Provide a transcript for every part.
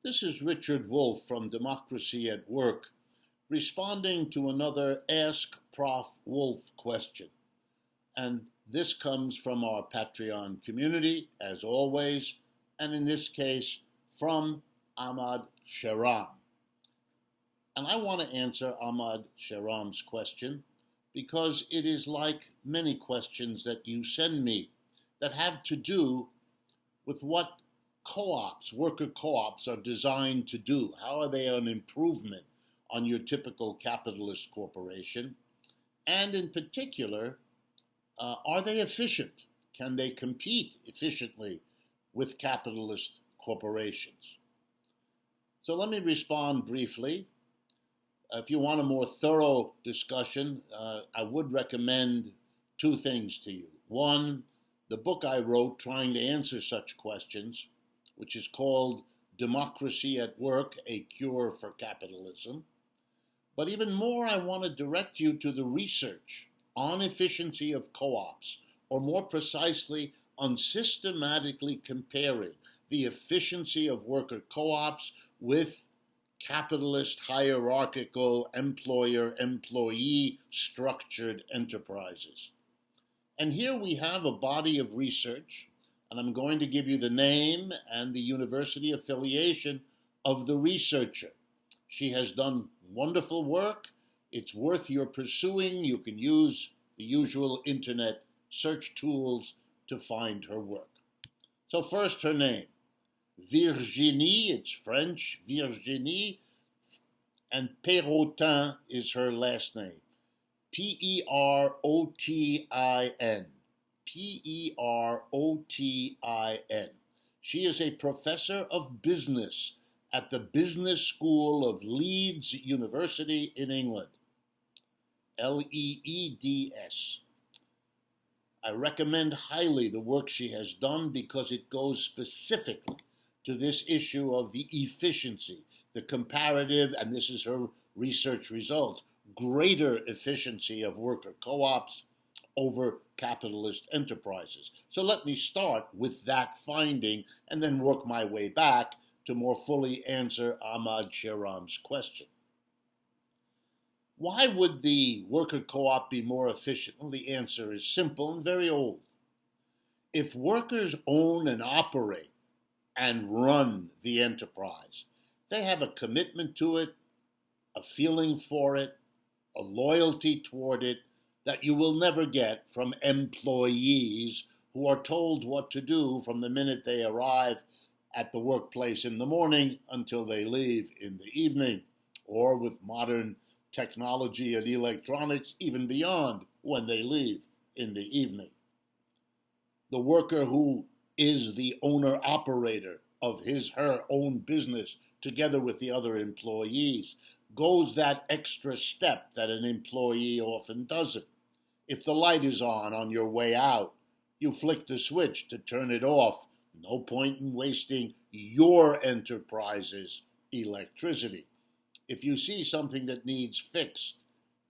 This is Richard Wolff from Democracy at Work, responding to another Ask Prof. Wolff question. And this comes from our Patreon community, as always, and in this case, from Ahmad Sharam. And I want to answer Ahmad Sharam's question because it is like many questions that you send me that have to do with what co-ops, worker co-ops, are designed to do. How are they an improvement on your typical capitalist corporation? And in particular, are they efficient? Can they compete efficiently with capitalist corporations? So let me respond briefly. If you want a more thorough discussion, I would recommend two things to you. One, the book I wrote trying to answer such questions, which is called Democracy at Work, A Cure for Capitalism. But even more, I want to direct you to the research on efficiency of co-ops, or more precisely, on systematically comparing the efficiency of worker co-ops with capitalist hierarchical employer-employee structured enterprises. And here we have a body of research, and I'm going to give you the name and the university affiliation of the researcher. She has done wonderful work. It's worth your pursuing. You can use the usual internet search tools to find her work. So first, her name. Virginie, it's French, Virginie, and Perrotin is her last name. P-E-R-O-T-I-N. P-E-R-O-T-I-N. She is a professor of business at the Business School of Leeds University in England. L-E-E-D-S. I recommend highly the work she has done because it goes specifically to this issue of the efficiency, the comparative, and this is her research result, greater efficiency of worker co-ops over capitalist enterprises. So let me start with that finding and then work my way back to more fully answer Ahmad Sharam's question. Why would the worker co-op be more efficient? Well, the answer is simple and very old. If workers own and operate and run the enterprise, they have a commitment to it, a feeling for it, a loyalty toward it that you will never get from employees who are told what to do from the minute they arrive at the workplace in the morning until they leave in the evening, or with modern technology and electronics even beyond when they leave in the evening. The worker who is the owner-operator of her own business together with the other employees goes that extra step that an employee often doesn't. If the light is on your way out, you flick the switch to turn it off. No point in wasting your enterprise's electricity. If you see something that needs fixed,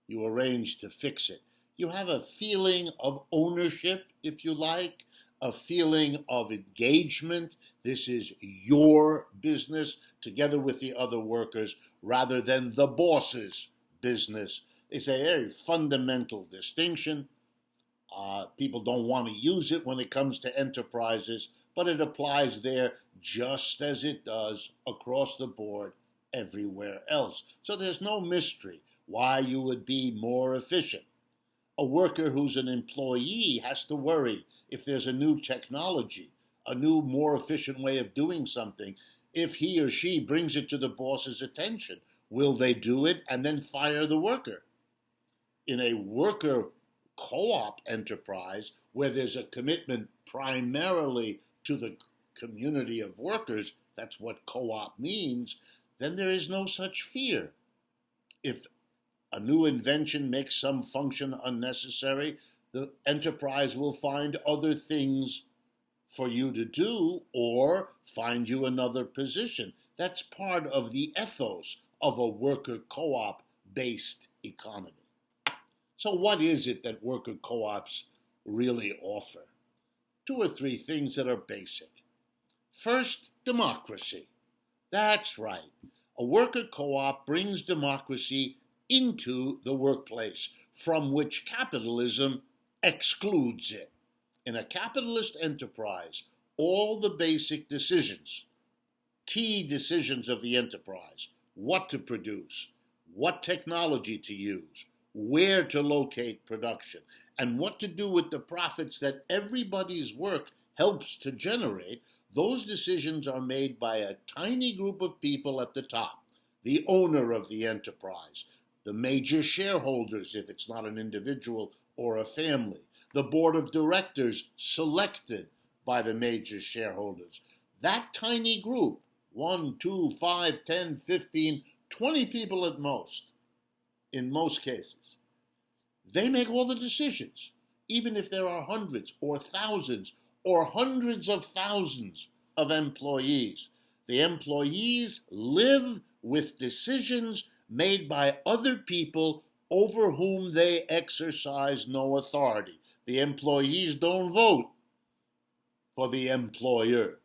you arrange to fix it. You have a feeling of ownership, if you like, a feeling of engagement. This is your business together with the other workers rather than the boss's business. It's a very fundamental distinction. People don't want to use it when it comes to enterprises, but it applies there just as it does across the board everywhere else. So there's no mystery why you would be more efficient. A worker who's an employee has to worry if there's a new technology, a new, more efficient way of doing something. If he or she brings it to the boss's attention, will they do it and then fire the worker? In a worker co-op enterprise where there's a commitment primarily to the community of workers, that's what co-op means, then there is no such fear. If a new invention makes some function unnecessary, the enterprise will find other things for you to do or find you another position. That's part of the ethos of a worker co-op based economy. So what is it that worker co-ops really offer? Two or three things that are basic. First, democracy. That's right. A worker co-op brings democracy into the workplace, from which capitalism excludes it. In a capitalist enterprise, all the basic decisions, key decisions of the enterprise, what to produce, what technology to use, where to locate production, and what to do with the profits that everybody's work helps to generate, those decisions are made by a tiny group of people at the top, the owner of the enterprise, the major shareholders if it's not an individual or a family, the board of directors selected by the major shareholders. That tiny group, 1, 2, 5, 10, 15, 20 people at most, in most cases, they make all the decisions, even if there are hundreds or thousands or hundreds of thousands of employees. The employees live with decisions made by other people over whom they exercise no authority. The employees don't vote for the employer.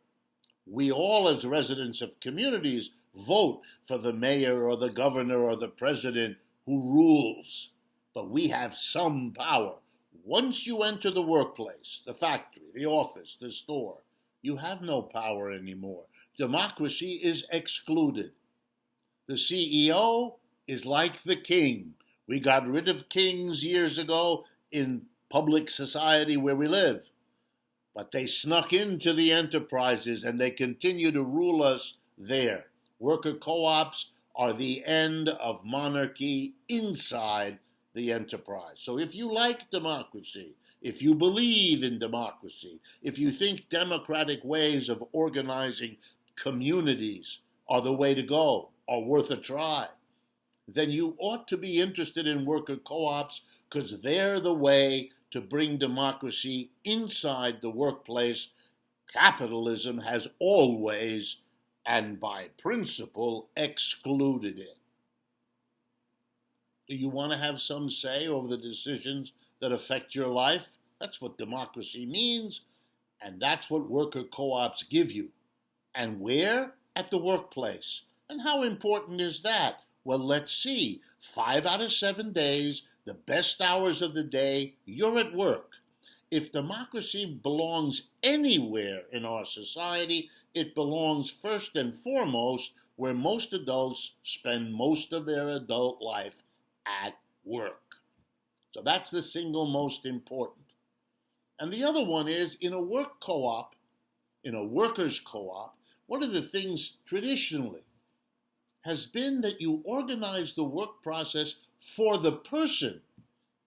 We all, as residents of communities, vote for the mayor or the governor or the president who rules. But we have some power. Once you enter the workplace, the factory, the office, the store, you have no power anymore. Democracy is excluded. The CEO is like the king. We got rid of kings years ago in public society where we live. But they snuck into the enterprises and they continue to rule us there. Worker co-ops are the end of monarchy inside the enterprise. So if you like democracy, if you believe in democracy, if you think democratic ways of organizing communities are the way to go, are worth a try, then you ought to be interested in worker co-ops because they're the way to bring democracy inside the workplace. Capitalism has always, and by principle, excluded it. Do you want to have some say over the decisions that affect your life? That's what democracy means, and that's what worker co-ops give you. And where? At the workplace. And how important is that? Well, let's see. 5 out of 7 days, the best hours of the day, you're at work. If democracy belongs anywhere in our society, it belongs first and foremost where most adults spend most of their adult life, at work. So that's the single most important. And the other one is in a work co-op, in a workers' co-op, one of the things traditionally has been that you organize the work process for the person,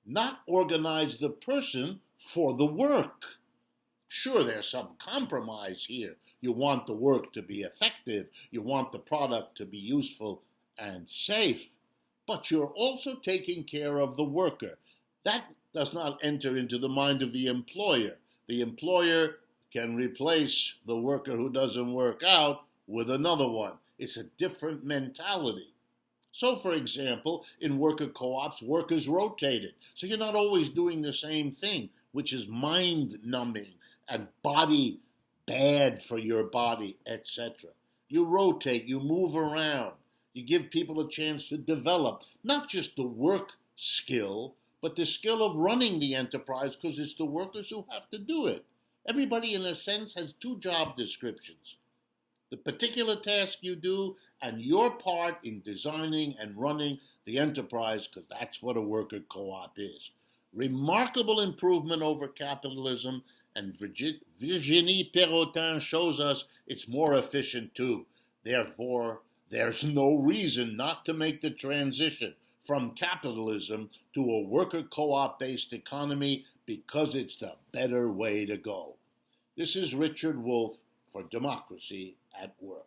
not organize the person for the work. Sure, there's some compromise here. You want the work to be effective. You want the product to be useful and safe. But you're also taking care of the worker. That does not enter into the mind of the employer. The employer can replace the worker who doesn't work out with another one. It's a different mentality. So, for example, in worker co-ops, work is rotated. So you're not always doing the same thing, which is mind-numbing and body bad for your body, etc. You rotate, you move around. You give people a chance to develop not just the work skill, but the skill of running the enterprise because it's the workers who have to do it. Everybody, in a sense, has 2 job descriptions. The particular task you do and your part in designing and running the enterprise, because that's what a worker co-op is. Remarkable improvement over capitalism, and Virginie Perrotin shows us it's more efficient too. Therefore, there's no reason not to make the transition from capitalism to a worker co-op based economy because it's the better way to go. This is Richard Wolff for Democracy at Work.